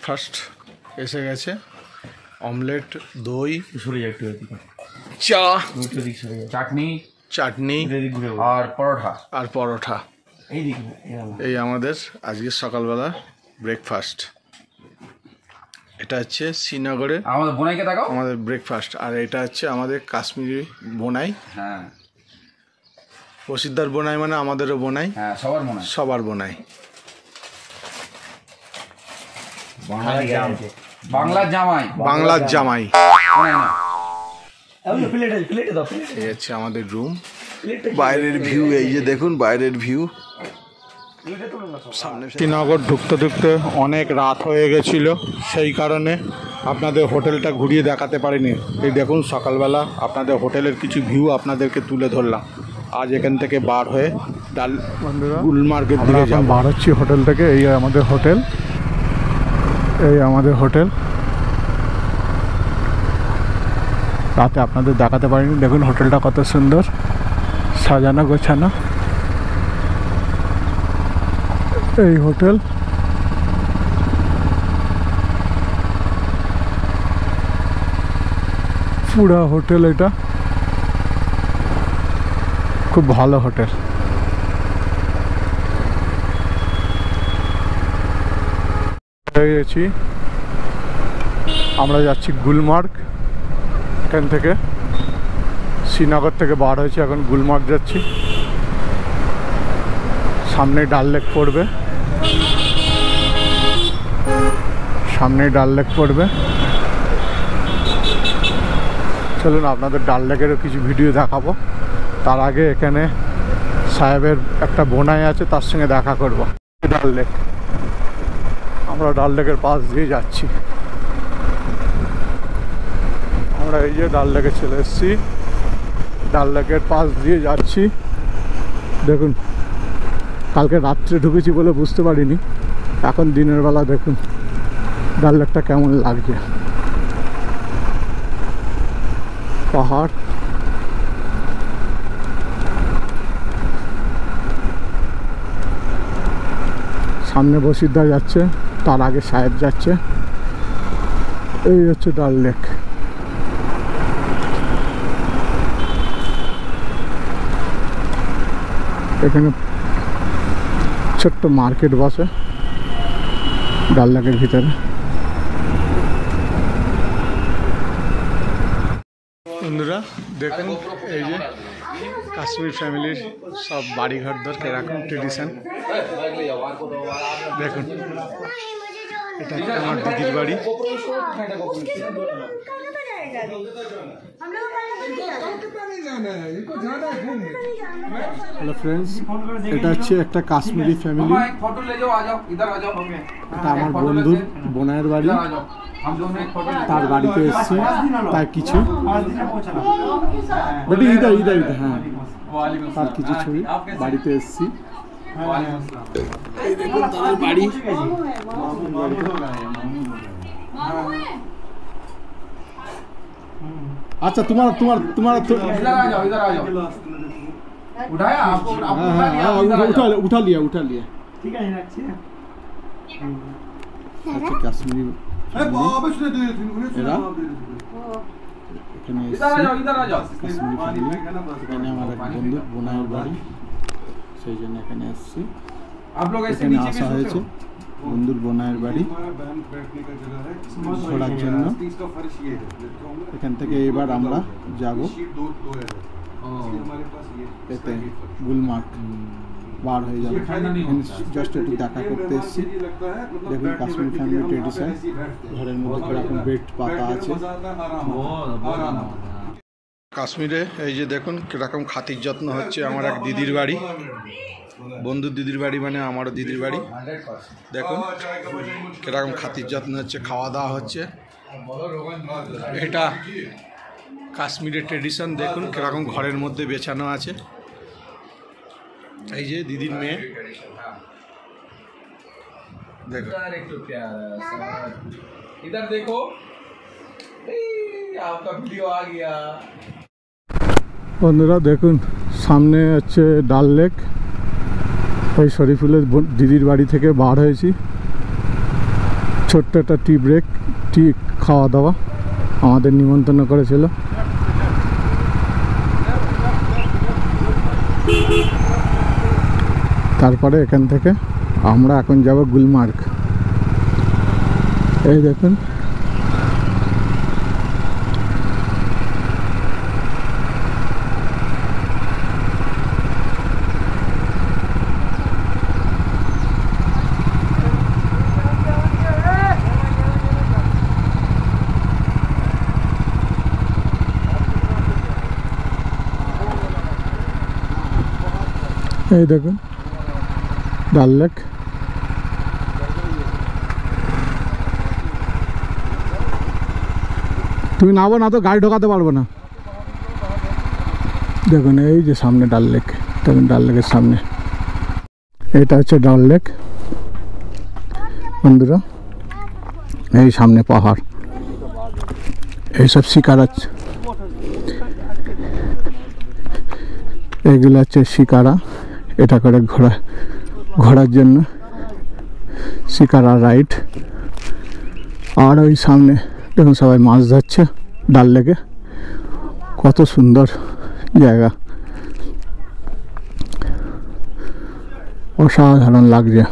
First এসে গেছে omelette, দই, চা, চাটনি চাটনি আর পরোটা। এই আমাদের আজকের সকালবেলা ব্রেকফাস্ট। এটা হচ্ছে শ্রীনগরে আমাদের বোনাইকে দেখাও, আমাদের ব্রেকফাস্ট। আর এটা হচ্ছে আমাদের কাশ্মীরি বোনাই। হ্যাঁ, প্রসিদ্ধার বোনাই মানে আমাদেরও বোনাই, হ্যাঁ সবার বোনাই, সবার বোনাই। বাংলার জামাই, বাংলার জামাই। এই হচ্ছে আমাদের রুম। বাইরের ভিউ এই যে দেখুন, বাইরের ভিউ। শ্রীনগর ঢুকতে ঢুকতে অনেক রাত হয়ে গেছিল, সেই কারণে আপনাদের হোটেলটা ঘুরিয়ে দেখাতে পারিনি। এই দেখুন সকালবেলা আপনাদের হোটেলের কিছু ভিউ আপনাদেরকে তুলে ধরলাম। আজ এখান থেকে বার হয়ে গুলমার্গের দিকে যাব। বার হচ্ছি হোটেল থেকে। এই আমাদের হোটেল, এই আমাদের হোটেল। রাতে আপনাদের দেখাতে পারিনি। দেখুন হোটেলটা কত সুন্দর সাজানো গোছানো। এই হোটেল পুরা হোটেল, এটা খুব ভালো হোটেল। হয়ে গেছি, আমরা যাচ্ছি গুলমার্গ। এখান থেকে শ্রীনগর থেকে বার হয়েছি, এখন গুলমার্গ যাচ্ছি। সামনে ডাল লেক পড়বে, সামনে ডাল লেক পড়বে। চলুন আপনাদের ডাল লেকেরও কিছু ভিডিও দেখাবো। তার আগে এখানে সাহেবের একটা বোনাই আছে, তার সঙ্গে দেখা করব। ডাল লেক, আমরা ডাল লেকের পাশ দিয়ে যাচ্ছি। আমরা এই যে ডাল লেকে চলে এসেছি, ডাল লেকের পাশ দিয়ে যাচ্ছি। দেখুন কালকে রাত্রে ঢুকেছি বলে বুঝতে পারিনি, এখন দিনের বেলা দেখুন ডাল লেকটা কেমন লাগছে। পাহাড়, সামনে বসিরদা যাচ্ছে, তার আগে সাহেব যাচ্ছে। এই হচ্ছে ডাল লেক। এখানে ছোট্ট মার্কেট বসে ডাল লেকের ভিতরে। বন্ধুরা দেখুন এই যে কাশ্মীর ফ্যামিলির সব বাড়িঘর ধর কিরকম ট্রেডিশন। দেখুন এটা আমার দিদির বাড়ি। হ্যালো ফ্রেন্ডস, এটা হচ্ছে একটা কাশ্মীরি ফ্যামিলি। এটা আমার বন্ধুর বোনের বাড়ি, তার বাড়িতে এসেছি। তার কিছু হ্যাঁ, তার কিছু ছবি বাড়িতে এসেছি। এই দেখুন তাদের বাড়ি। अच्छा तुम्हारा तुम्हारा तुम्हारा उठा लिया ठीक है। अच्छा काश्मीरी বন্ধু বোনের বাড়ি, সেই জন্য এখানে এসেছি। এখানে আসা হয়েছে বন্ধুর বোনের বাড়ি ঘোরার জন্য। এখান থেকে এবার আমরা যাব এতে গুলমার্গ, বার হয়ে যাবে। জাস্ট একটু দেখা করতে এসেছি। দেখুন কাশ্মীর ফ্যামিলি ট্রেডিশন, ঘরের মধ্যে কিরকম বেড পাতা আছে। কাশ্মীরে এই যে দেখুন কিরকম খাতির যত্ন হচ্ছে। আমার এক দিদির বাড়ি, বন্ধুর দিদির বাড়ি মানে আমারও দিদির বাড়ি। দেখুন কিরকম খাতির যত্ন হচ্ছে, খাওয়া দাওয়া হচ্ছে। এটা কাশ্মীরের ট্রেডিশন। দেখুন কিরকম ঘরের মধ্যে বেছানো আছে। এই যে দিদির মেয়ে, দেখুন इधर देखो, आपका वीडियो आ गया। বন্ধুরা দেখুন সামনে হচ্ছে ডাল লেক। এই শরীফুলের দিদির বাড়ি থেকে বার হয়েছি। ছোট্ট একটা টি ব্রেক, টি খাওয়া দাওয়া আমাদের নিমন্ত্রণ করেছিল। তারপরে এখান থেকে আমরা এখন যাব গুলমার্গ। এই দেখুন এই দেখুন ডাল লেক। তুমি নামো না তো গাড়ি ঢোকাতে পারবো না। দেখুন এই যে সামনে ডাল লেক, দেখুন ডাল লেকের সামনে এটা হচ্ছে ডাল লেক বন্ধুরা। এই সামনে পাহাড়, এইসব শিকারা, এগুলো হচ্ছে শিকারা। এটা করে ঘোরার জন্য শিকারা রাইড। আর ওই সামনে দেখুন সবাই মাছ ধরছে ডাল লেকে। কত সুন্দর জায়গা, অসাধারণ লাগছে।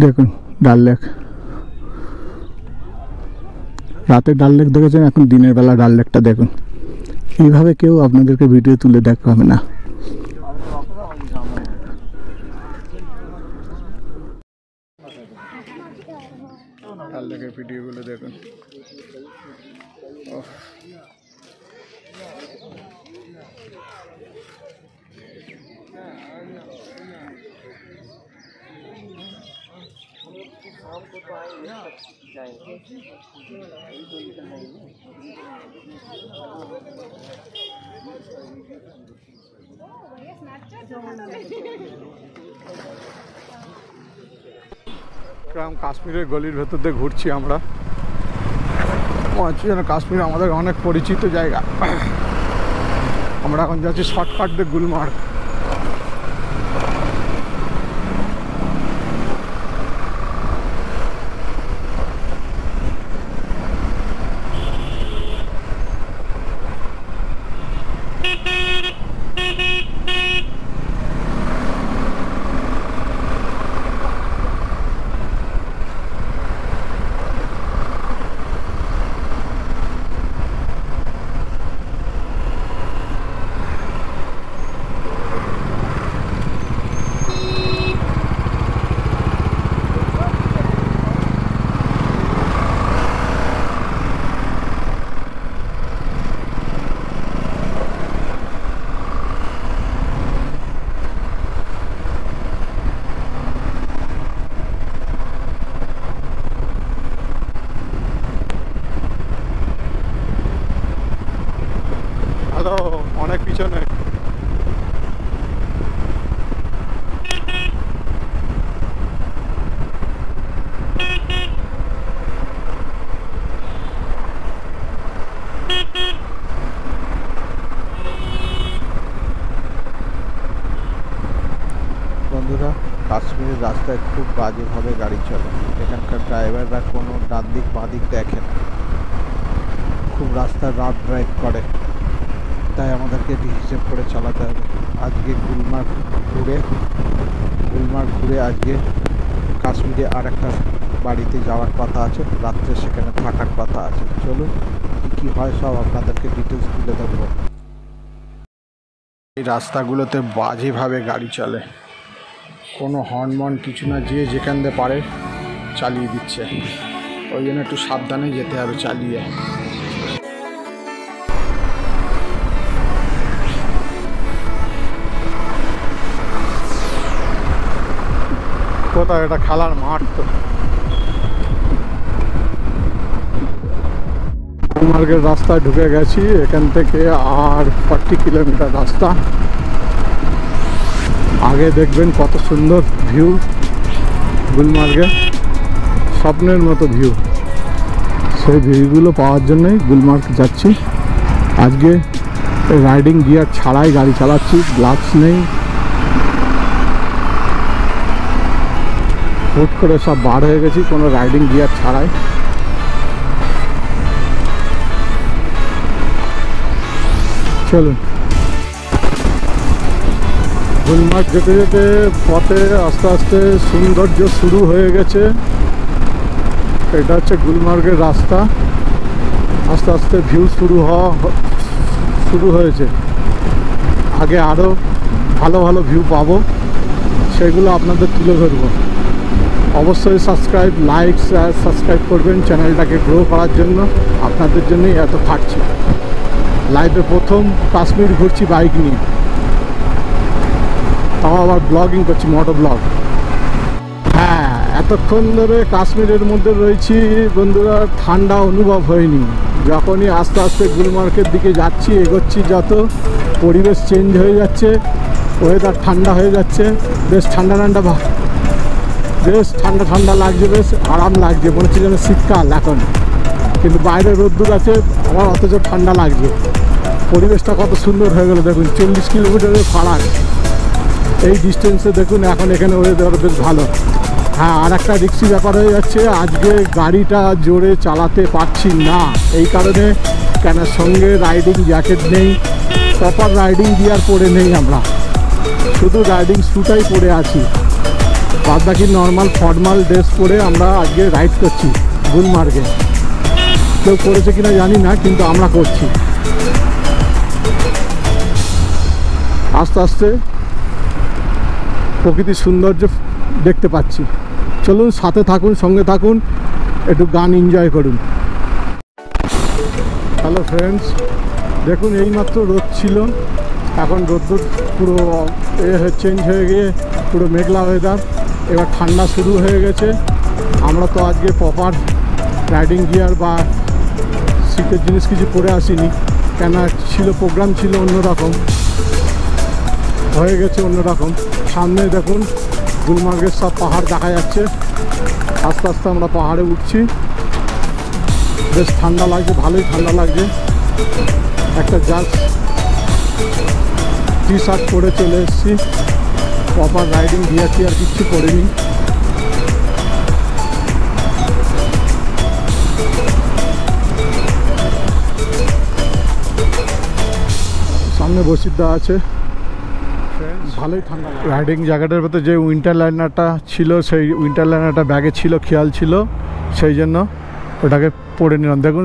দেখুন ডাল লেক, রাতে ডাল লেক দেখেছেন, এখন দিনের বেলা ডাল লেকটা দেখুন। এইভাবে কেউ আপনাদেরকে ভিডিও তুলে দেখাবে না। ডাল লেকের ভিডিওগুলো দেখুন। কাশ্মীরের গলির ভেতর দিয়ে ঘুরছি আমরা। মনে হচ্ছে যেন কাশ্মীর আমাদের অনেক পরিচিত জায়গা। আমরা এখন যাচ্ছি শর্টকাট দিয়ে গুলমার্গ। অনেক পিছনে বন্ধুরা, কাশ্মীরের রাস্তায় খুব বাজেভাবে গাড়ি চলে। এখানকার ড্রাইভাররা কোনো ডান দিক বাঁ দিক দেখে না, খুব রাস্তা রাফ ড্রাইভ করে। তাই আমাদেরকে হিসেব করে চালাতে হবে। আজকে গুলমার্গ ঘুরে আজকে কাশ্মীরে আর একটা বাড়িতে যাওয়ার কথা আছে, রাত্রে সেখানে থাকার কথা আছে। চলুন কী হয় সব আপনাদেরকে ডিটেলস তুলে দেবো। এই রাস্তাগুলোতে বাজেভাবে গাড়ি চলে, কোনো হর্নমন কিছু না, যে যেখান দিয়ে পারে চালিয়ে দিচ্ছে। ওই জন্য একটু সাবধানে যেতে হবে চালিয়ে। কোথায় এটা খেলার মাঠ তো। গুলমার্গের রাস্তায় ঢুকে গেছি। এখান থেকে আর 40 কিলোমিটার রাস্তা। আগে দেখবেন কত সুন্দর ভিউ গুলমার্গে, স্বপ্নের মতো ভিউ। সেই ভিউগুলো পাওয়ার জন্যই গুলমার্গ যাচ্ছি। আজকে রাইডিং গিয়ার ছাড়াই গাড়ি চালাচ্ছি, গ্লাভস নেই, হুট করে সব বার হয়ে গেছি কোনো রাইডিং গিয়ার ছাড়াই। চলুন, গুলমার্গ যেতে যেতে পথে আস্তে আস্তে সৌন্দর্য শুরু হয়ে গেছে। এটা হচ্ছে গুলমার্গের রাস্তা, আস্তে আস্তে ভিউ শুরু হয়েছে। আগে আরও ভালো ভালো ভিউ পাবো, সেগুলো আপনাদের তুলে ধরবো। অবশ্যই লাইক শেয়ার সাবস্ক্রাইব করবেন চ্যানেলটাকে গ্রো করার জন্য। আপনাদের জন্যই এত খাটছি। লাইফে প্রথম কাশ্মীর ঘুরছি বাইক নিয়ে, তাও আবার ব্লগিং করছি, মোটো ব্লগ। হ্যাঁ, এতক্ষণ ধরে কাশ্মীরের মধ্যে রয়েছি বন্ধুরা, ঠান্ডা অনুভব হয়নি। যখনই আস্তে আস্তে গুলমার্গের দিকে যাচ্ছি, এগোচ্ছি, যত পরিবেশ চেঞ্জ হয়ে যাচ্ছে, ওয়েদার ঠান্ডা হয়ে যাচ্ছে, বেশ ঠান্ডা ঠান্ডা লাগছে, বেশ আরাম লাগছে, মনে হচ্ছে যেন শীতকাল এখন, কিন্তু বাইরে রোদ্দুর আছে, আমার অথচ ঠান্ডা লাগছে। পরিবেশটা কত সুন্দর হয়ে গেল দেখুন, 40 কিলোমিটারের ফারাক এই ডিস্টেন্সে। দেখুন এখন এখানে ওয়েদার বেশ ভালো। হ্যাঁ, আর একটা রিক্সি ব্যাপার হয়ে যাচ্ছে, আজকে গাড়িটা জোরে চালাতে পারছি না, এই কারণে কেন সঙ্গে রাইডিং জ্যাকেট নেই, প্রপার রাইডিং গিয়ার পরে নেই, আমরা শুধু রাইডিং শ্যুটাই পরে আছি। বাদ বাকি নর্মাল ফর্মাল ড্রেস পরে আমরা আজকে রাইড করছি গুলমার্গে। কেউ করেছে কিনা জানি না, কিন্তু আমরা করছি। আস্তে আস্তে প্রকৃতির সৌন্দর্য দেখতে পাচ্ছি। চলুন, সাথে থাকুন, সঙ্গে থাকুন, একটু গান এনজয় করুন। হ্যালো ফ্রেন্ডস, দেখুন এইমাত্র রোদ ছিল, এখন রোদ্দুর পুরো চেঞ্জ হয়ে গিয়ে পুরো মেঘলা ওয়েদার, এবার ঠান্ডা শুরু হয়ে গেছে। আমরা তো আজকে প্রপার রাইডিং গিয়ার বা শীতের জিনিস কিছু পরে আসিনি, কেন প্রোগ্রাম ছিল অন্যরকম, হয়ে গেছে অন্যরকম। সামনে দেখুন গুলমার্গের সব পাহাড় দেখা যাচ্ছে, আস্তে আস্তে আমরা পাহাড়ে উঠছি, বেশ ঠান্ডা লাগছে, ভালোই ঠান্ডা লাগছে। একটা জাস্ট টি শার্ট পরে চলে এসেছি, প্রপার রাইডিং গিয়ার টিয়ার কিচ্ছু পরিনি। সামনে বসিদ্ধা আছে, ভালোই ঠান্ডা। রাইডিং জ্যাকেটের ভেতরে যে উইন্টার লাইনারটা ছিল, সেই উইন্টার লাইনারটা ব্যাগে ছিল, খেয়াল ছিল, সেই জন্য ওটাকে পরে নিলাম। দেখুন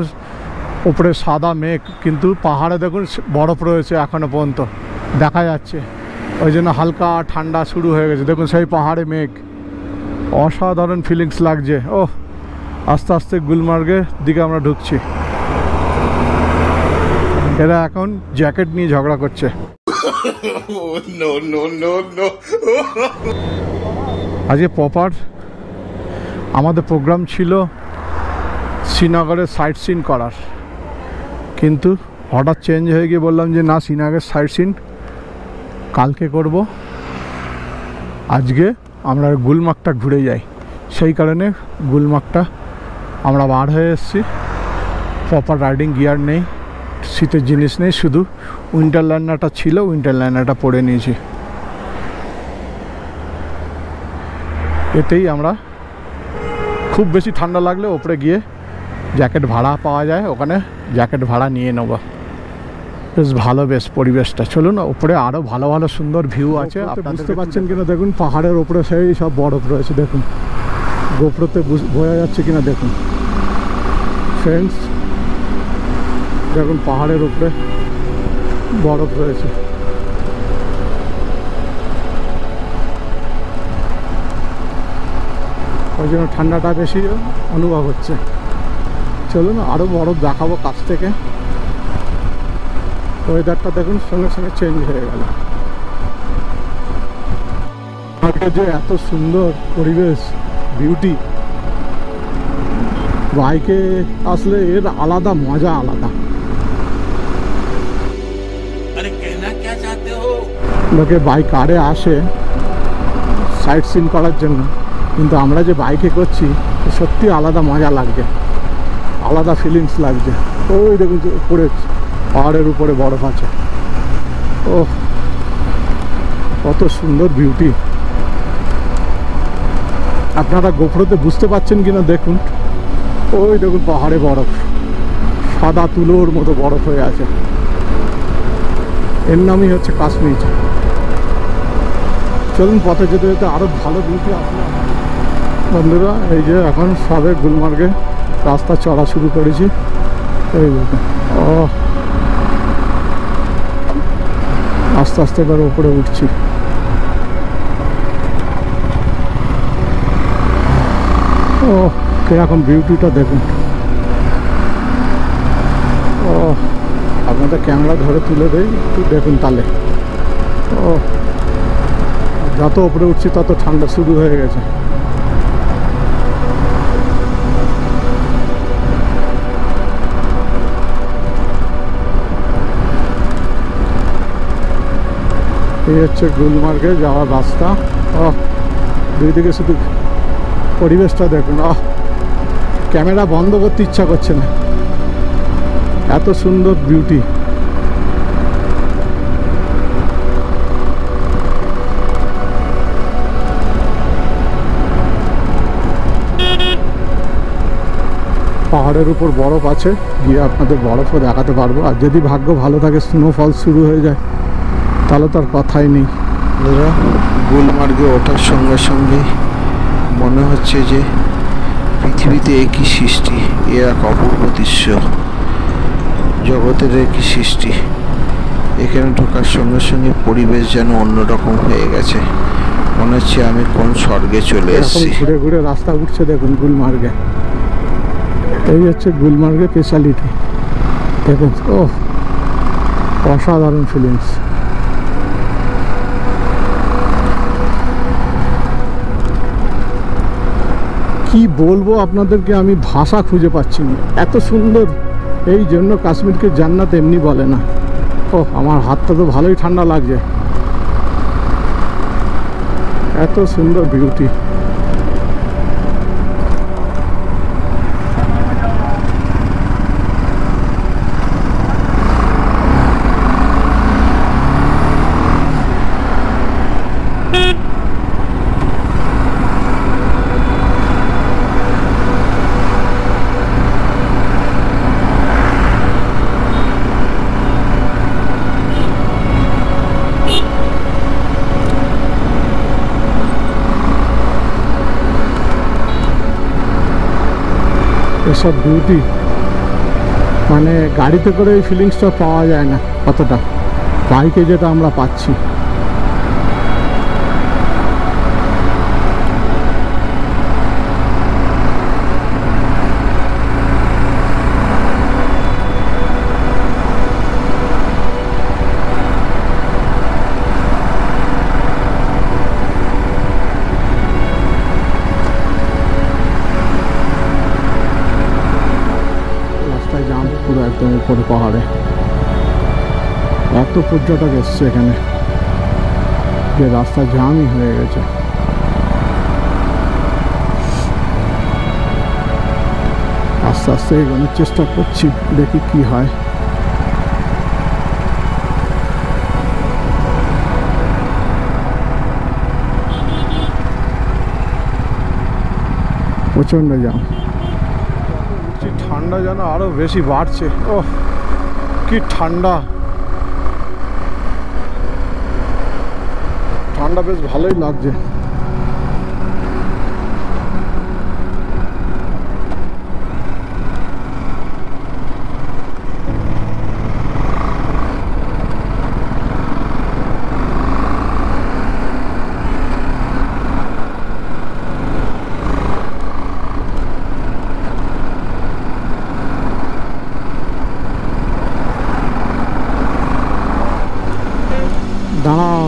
উপরে সাদা মেঘ, কিন্তু পাহাড়ে দেখুন বরফ রয়েছে এখনও পর্যন্ত দেখা যাচ্ছে, ওই জন্য হালকা ঠান্ডা শুরু হয়ে গেছে। দেখুন সেই পাহাড়ে মেঘ, অসাধারণ ফিলিংস লাগছে। ওহ, আস্তে আস্তে গুলমার্গের দিকে আমরা ঢুকছি। এরা এখন জ্যাকেট নিয়ে ঝগড়া করছে। আজকে প্রপার আমাদের প্রোগ্রাম ছিল শ্রীনগরের সাইট সিন করার, কিন্তু হঠাৎ চেঞ্জ হয়ে গিয়ে বললাম যে না, শ্রীনগরের সাইট সিন কালকে করব, আজকে আমরা গুলমার্গটা ঘুরে যাই। সেই কারণে গুলমার্গটা আমরা বার হয়ে এসেছি। প্রপার রাইডিং গিয়ার নেই, শীতের জিনিস নেই, শুধু উইন্টার লাইনারটা ছিল, উইন্টার লাইনারটা পরে নিয়েছি। এতেই আমরা খুব বেশি ঠান্ডা লাগলে ওপরে গিয়ে জ্যাকেট ভাড়া পাওয়া যায়, ওখানে জ্যাকেট ভাড়া নিয়ে নেব। বেশ ভালো, বেশ পরিবেশটা। চলুন, ওপরে আরও ভালো ভালো সুন্দর ভিউ আছে। আপনারা বুঝতে পারছেন কিনা দেখুন, পাহাড়ের ওপরে সেই সব বরফ রয়েছে, দেখুন গোপ্রোতে বোঝা যাচ্ছে কিনা দেখুন ফ্রেন্ডস, দেখুন পাহাড়ের উপরে বরফ রয়েছে। ওই জন্য ঠান্ডাটা বেশি অনুভব হচ্ছে। চলুন আরও বরফ দেখাবো কাছ থেকে। ওয়েদারটা দেখুন সঙ্গে সঙ্গে চেঞ্জ হয়ে গেল। যে এত সুন্দর পরিবেশ, বিউটি, বাইকে আসলে এর আলাদা মজা, আলাদা। লোকে বাইক কারে আসে সাইট সিন করার জন্য, কিন্তু আমরা যে বাইকে করছি সত্যি আলাদা মজা লাগছে, আলাদা ফিলিংস লাগছে। ওই দেখুন উপরে পাহাড়ের উপরে বরফ আছে। ও কত সুন্দর বিউটি। আপনারা গোপ্রোতে বুঝতে পারছেন কিনা দেখুন, ওই দেখুন পাহাড়ে বরফ, সাদা তুলোর মতো বরফ হয়ে আছে। এর নামই হচ্ছে কাশ্মীর। চলুন পথে যেতে যেতে আরো ভালো বিউটি আসলে। বন্ধুরা এই যে এখন সবে গুলমার্গে রাস্তা চড়া শুরু করেছি। এই দেখুন, ও আস্তে আস্তে এবার উপরে উঠছি। ও কিরকম বিউটিটা দেখুন। ও আপনাদের ক্যামেরা ধরে তুলে দেই, একটু দেখুন তাহলে। ও যত উপরে উঠছি তত ঠান্ডা শুরু হয়ে গেছে। এই হচ্ছে গুলমার্গে যাওয়ার রাস্তা। দুই দিকে শুধু পরিবেশটা দেখুন। ক্যামেরা বন্ধ করতে ইচ্ছা করছে না, এত সুন্দর বিউটি। পাহাড়ের উপর বরফ আছে, গিয়ে আপনাদের বরফও দেখাতে পারবো। আর যদি ভাগ্য ভালো থাকে স্নোফল শুরু হয়ে যায় তাহলে তো আর কথাই নেই। গুলমার্গে ওঠার সঙ্গে সঙ্গে মনে হচ্ছে যে পৃথিবীতে একই সৃষ্টি, এ এক অপূর্ব দৃশ্য, জগতের একই সৃষ্টি। এখানে ঢোকার সঙ্গে সঙ্গে পরিবেশ যেন অন্যরকম হয়ে গেছে, মনে হচ্ছে আমি কোন স্বর্গে চলে এসেছি। ঘুরে ঘুরে রাস্তা উঠছে দেখুন গুলমার্গে। এই হচ্ছে গুলমার্গের স্পেশালিটি দেখুন। ও অসাধারণ ফিলিংস। কি বলবো আপনাদেরকে, আমি ভাষা খুঁজে পাচ্ছি না, এত সুন্দর। এই জন্য কাশ্মীরকে জান্নাত এমনি বলে না। ও আমার হাতটা তো ভালোই ঠান্ডা লাগছে, এত সুন্দর বিউটি। এসব বিউটি মানে গাড়িতে করে এই ফিলিংসটা পাওয়া যায় না অতটা, বাইকে যেটা আমরা পাচ্ছি। পুরো একদম উপরে পাহাড়ে এত পর্যটক এসছে এখানে যে রাস্তা জামই হয়ে গেছে। আস্তে আস্তে এগোনোর চেষ্টা করছি, দেখি কি হয়। প্রচণ্ড জাম, ঠান্ডা যেন আরো বেশি বাড়ছে। ও কি ঠান্ডা, ঠান্ডা বেশ ভালোই লাগছে। দাঁড়াও,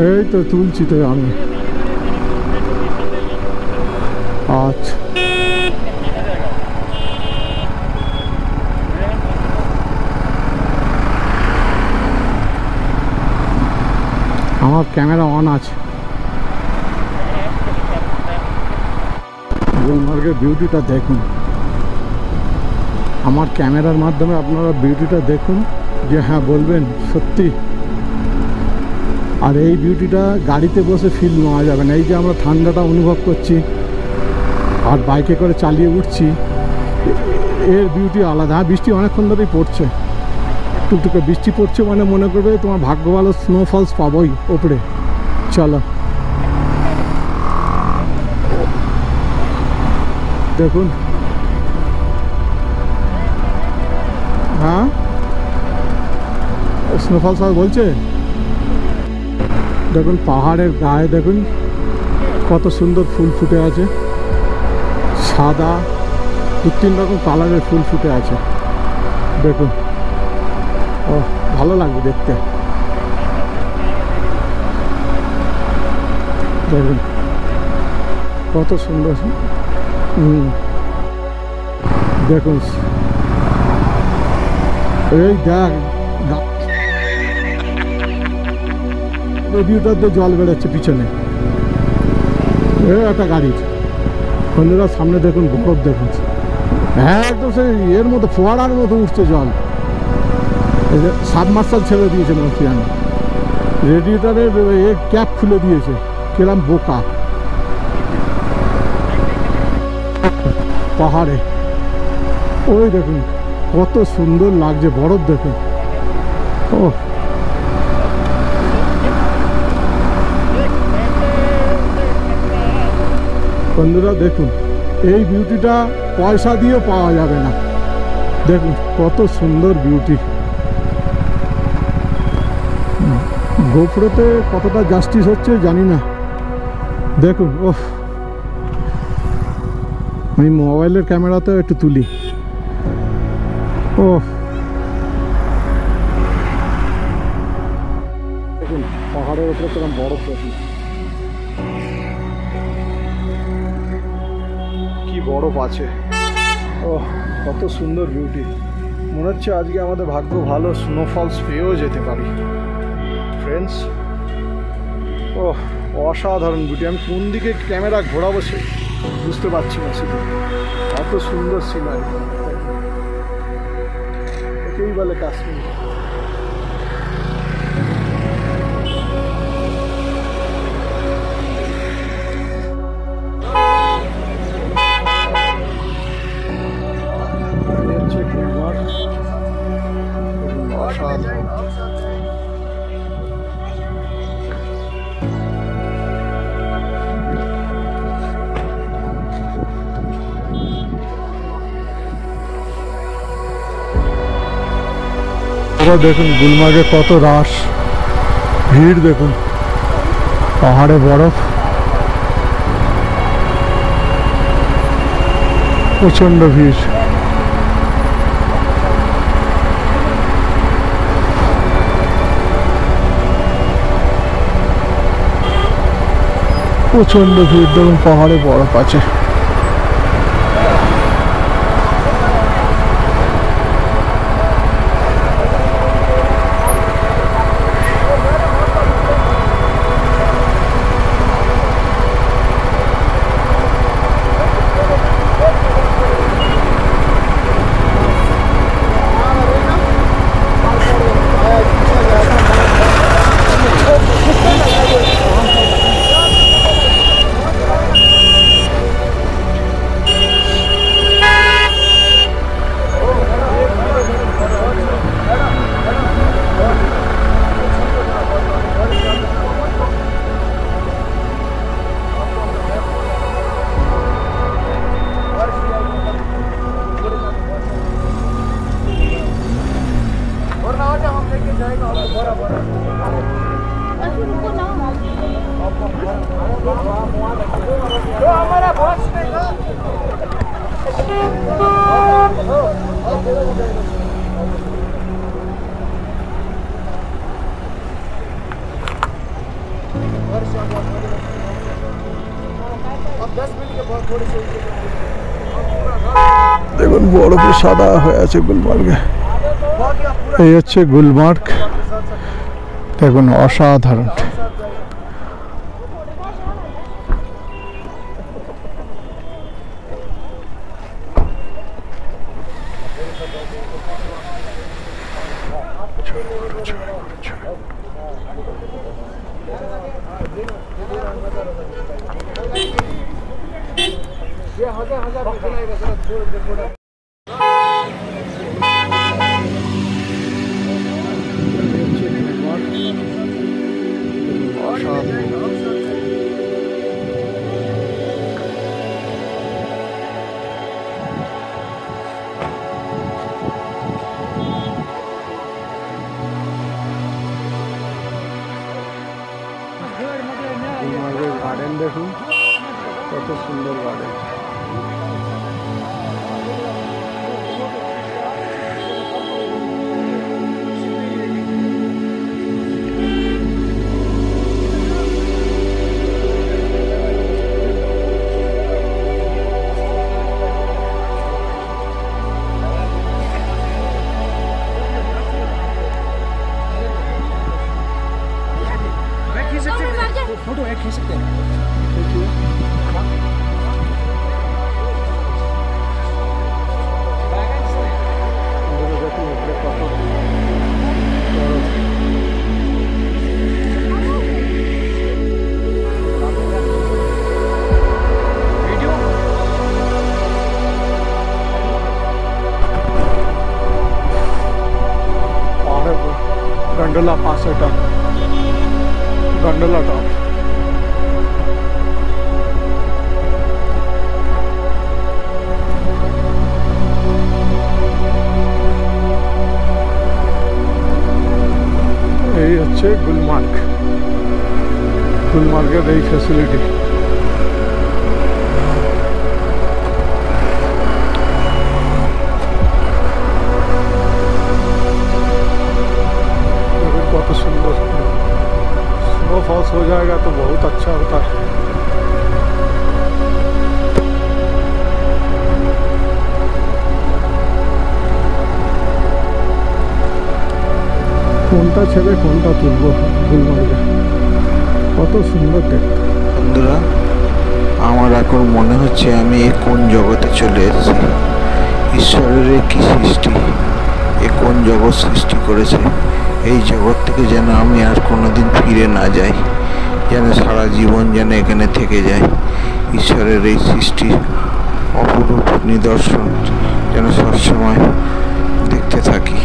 এই তো তুলছি তো আমি। আচ্ছা আমার ক্যামেরা অন আছে। গুলমার্গের বিউটিটা দেখুন, আমার ক্যামেরার মাধ্যমে আপনারা বিউটিটা দেখুন, যে হ্যাঁ বলবেন সত্যি। আর এই বিউটিটা গাড়িতে বসে ফিল নেওয়া যাবে না। এই যে আমরা ঠান্ডাটা অনুভব করছি আর বাইকে করে চালিয়ে উঠছি, এর বিউটি আলাদা। হ্যাঁ, বৃষ্টি অনেকক্ষণ ধরেই পড়ছে, টুকটুকে বৃষ্টি পড়ছে, মানে মনে করবে তোমার ভাগ্য ভালো, স্নোফলস পাবোই ওপরে। চলো দেখুন, হ্যাঁ স্নোফলস বলছে। দেখুন পাহাড়ের গায়ে দেখুন কত সুন্দর ফুল ফুটে আছে, সাদা 2-3 রকম কালারের ফুল ফুটে আছে। দেখুন, ও ভালো লাগবে দেখতে। দেখুন কত সুন্দর। দেখুন এই দেখ রেডিওটার দিয়ে জল বেরোচ্ছে পিছনে, একটা গাড়ির। বন্ধুরা সামনে দেখুন বরফ, দেখুন হ্যাঁ একদম সেই এর মতো ফোয়ারার মতো উঠছে জল। এই যে সাবমার্শাল ছেড়ে দিয়েছে মন্ত্রিয়ান, রেডিয়েটারের ক্যাপ খুলে দিয়েছে, কিরম বোকা। পাহাড়ে ওই দেখুন কত সুন্দর লাগছে বরফ, দেখুন। ও বন্ধুরা দেখুন, এই বিউটিটা পয়সা দিয়ে পাওয়া যাবে না। দেখুন কত সুন্দর বিউটি। গোপ্রোতে কতটা জাস্টিস হচ্ছে জানি না। দেখুন ও, আমি মোবাইলের ক্যামেরাতেও একটু তুলি। ও দেখুন পাহাড়ের উপরে কিরকম বরফ, দেখুন কি বরফ আছে। ও কত সুন্দর বিউটি। মনে হচ্ছে আজকে আমাদের ভাগ্য ভালো, স্নোফলস পেয়েও যেতে পারি ফ্রেন্ডস। ও অসাধারণ বিউটি। আমি কোন দিকে ক্যামেরা ঘোরাবো সে বুঝতে পারছি না, শুধু এত সুন্দর সিনারি। একেই বলে কাশ্মীর। অসাধারণ। দেখুন গুলমার্গে কত রাশ ভিড়, দেখুন পাহাড়ে বরফ, প্রচন্ড ভিড়। প্রচন্ড ভিড়, দেখুন পাহাড়ে বরফ আছে। দেখুন বরফে সাদা হয়ে আছে গুলমার্গে। এই হচ্ছে গুলমার্গ, দেখুন অসাধারণ। গার্ডেন দেখুন, কত সুন্দর গার্ডেন। फोटो एक खींच सकते हैं। गंडोला पास है, गंडोला टॉप। এই হচ্ছে গুলমার্গ, গুলমার্গের এই ফ্যাসিলিটি। कत सुंदर, स्नोफॉल्स हो जाएगा तो बहुत अच्छा होता है। কোনটা ছেড়ে কোনটা তুলবো গুলমার্গে, কত সুন্দর দেখতে। বন্ধুরা, আমার এখন মনে হচ্ছে আমি কোন জগতে চলে এসেছি। ঈশ্বরের কি সৃষ্টি, এ কোন জগৎ সৃষ্টি করেছে। এই জগৎ থেকে যেন আমি আর কোনোদিন ফিরে না যাই, যেন সারা জীবন যেন এখানে থেকে যায়। ঈশ্বরের এই সৃষ্টির অপরূপ নিদর্শন যেন সবসময় দেখতে থাকি।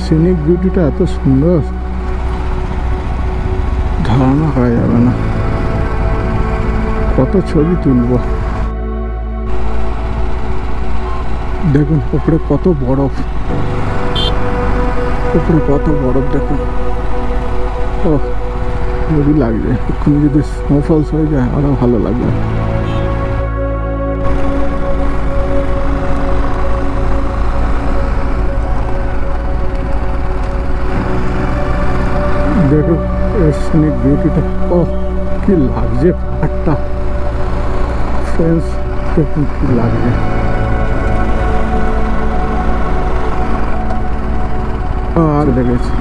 সিনিক বিউটিটা এত সুন্দর, ধারণা করা যাবে না। কত ছবি তুলব, দেখুন উপরে কত বরফ, উপরে কত বরফ দেখুন। ও হেভি লাগবে, এক্ষুনি যদি স্নোফলস হয়ে যায় আরো ভালো লাগবে। দেখো সিনিক বিউটিটা, ও কি লাগছে পাহাড়টা, ফ্রেন্ডস দেখুন কি লাগছে। আর লেগেছে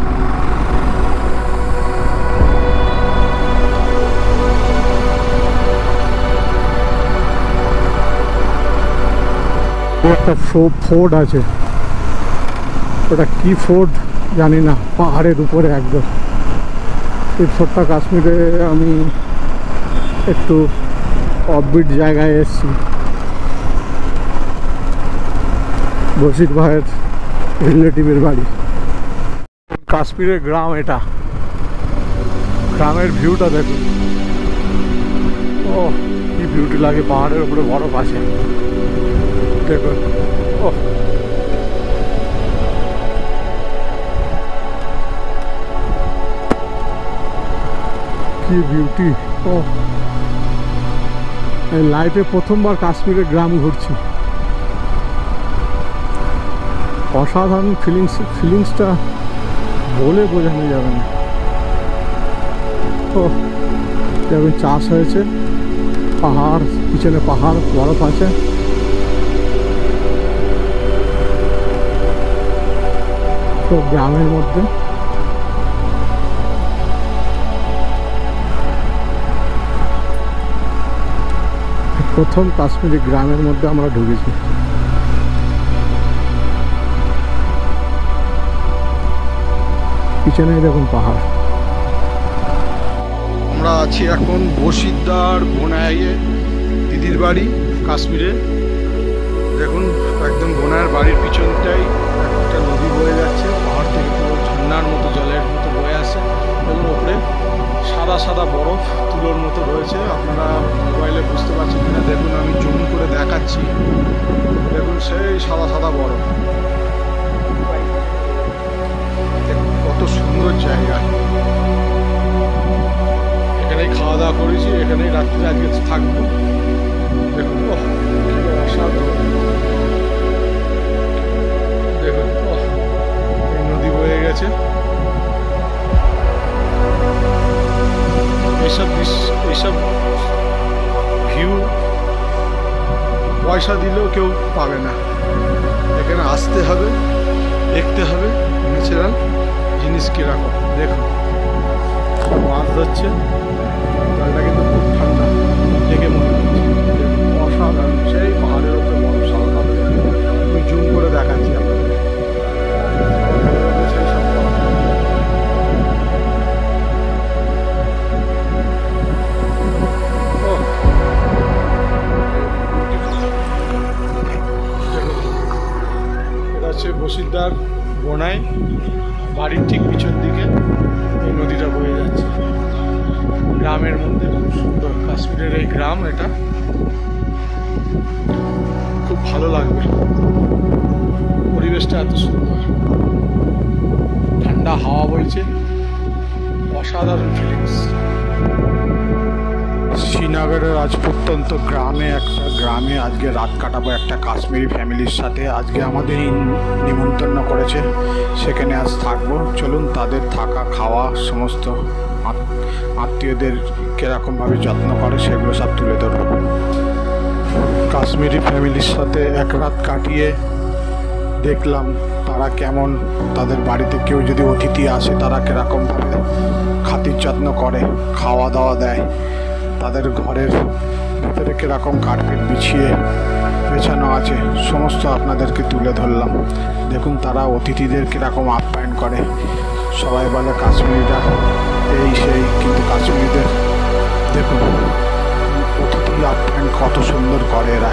একটা ফোর্ট আছে, ওটা কি ফোর্ট জানি না, পাহাড়ের উপরে একদম। এই ফোর্টটা কাশ্মীরে আমি একটু অফবিট জায়গায় এসেছি, বশির ভাইয়ের রিলেটিভের বাড়ি। কাশ্মীরের গ্রাম এটা, গ্রামের ভিউটা দেখুন, ও কি বিউটি লাগে। পাহাড়ের উপরে বরফ আছে দেখুন, ও কি বিউটি। ও লাইফে প্রথমবার কাশ্মীরের গ্রাম ঘুরছি, অসাধারণ ফিলিংসটা বলে বোঝানো যাবে না। ও যেমন চাষ হয়েছে, পাহাড় পিছনে, পাহাড় বরফ আছে, তো গ্রামের মধ্যে। প্রথম কাশ্মীরি গ্রামের মধ্যে আমরা ঢুকেছি। পিছনে দেখুন পাহাড়। আমরা আছি এখন বসিরদার বোনাইয়ে দিদির বাড়ি কাশ্মীরে। দেখুন একদম বোনাইয়ের বাড়ির পিছনটাই একটা নদী বয়ে যাচ্ছে, পাহাড় থেকে পুরো ঝর্ণার মতো জলের মতো বয়ে আসে। দেখুন ওপরে সাদা সাদা বরফ তুলোর মতো রয়েছে, আপনারা মোবাইলে বুঝতে পারছেন কিনা দেখুন, আমি জুম করে দেখাচ্ছি। দেখুন সেই সাদা সাদা বরফ, দেখুন কত সুন্দর জায়গা। এখানেই খাওয়া দাওয়া করেছি, এখানেই রাত্রে আজকে থাকবো। দেখুন অসাধারণ, দেখুন এই নদী বয়ে গেছে। এইসব ভিউ পয়সা দিলেও কেউ পাবে না। এখানে আসতে হবে, দেখতে হবে ন্যাচারাল জিনিস কীরকম। দেখুন মাছ ধরছে, জলটা কিন্তু খুব ঠান্ডা দেখে মনে হচ্ছে। অসাধারণ, সেই পাহাড়ের উপরে বরফ সাদা সাদা। আমি জুম করে দেখাচ্ছি আপনাদের, সেই সব বরফ। এটা হচ্ছে বসিরদার বোনাই বাড়ির ঠিক পিছন দিকে এই নদীটা বয়ে যাচ্ছে। গ্রামের মধ্যে খুব সুন্দর, কাশ্মীরের এই গ্রাম, এটা খুব ভালো লাগবে। পরিবেশটা এত সুন্দর, ঠান্ডা হাওয়া বইছে, অসাধারণ ফিলিংস। শ্রীনগরের আজ প্রত্যন্ত গ্রামে আজকে রাত কাটাবো একটা কাশ্মীরি ফ্যামিলির সাথে। আজকে আমাদের নিমন্ত্রণ করেছে, সেখানে আজ থাকবো। চলুন তাদের থাকা খাওয়া সমস্ত আত্মীয়দের কীরকমভাবে যত্ন করে সেগুলো সব তুলে ধরব। কাশ্মীরি ফ্যামিলির সাথে এক রাত কাটিয়ে দেখলাম তারা কেমন, তাদের বাড়িতে কেউ যদি অতিথি আসে তারা কীরকমভাবে খাতির যত্ন করে, খাওয়া দাওয়া দেয়, তাদের ঘরের ভিতরে কীরকম কার্পেট বিছানো আছে সমস্ত আপনাদেরকে তুলে ধরলাম। দেখুন তারা অতিথিদের কীরকম আপ্যায়ন করে। সবাই বলে কাশ্মীরিরা এই সেই, কিন্তু কাশ্মীরিদের দেখুন অতিথি আপ্যায়ন কত সুন্দর করে এরা।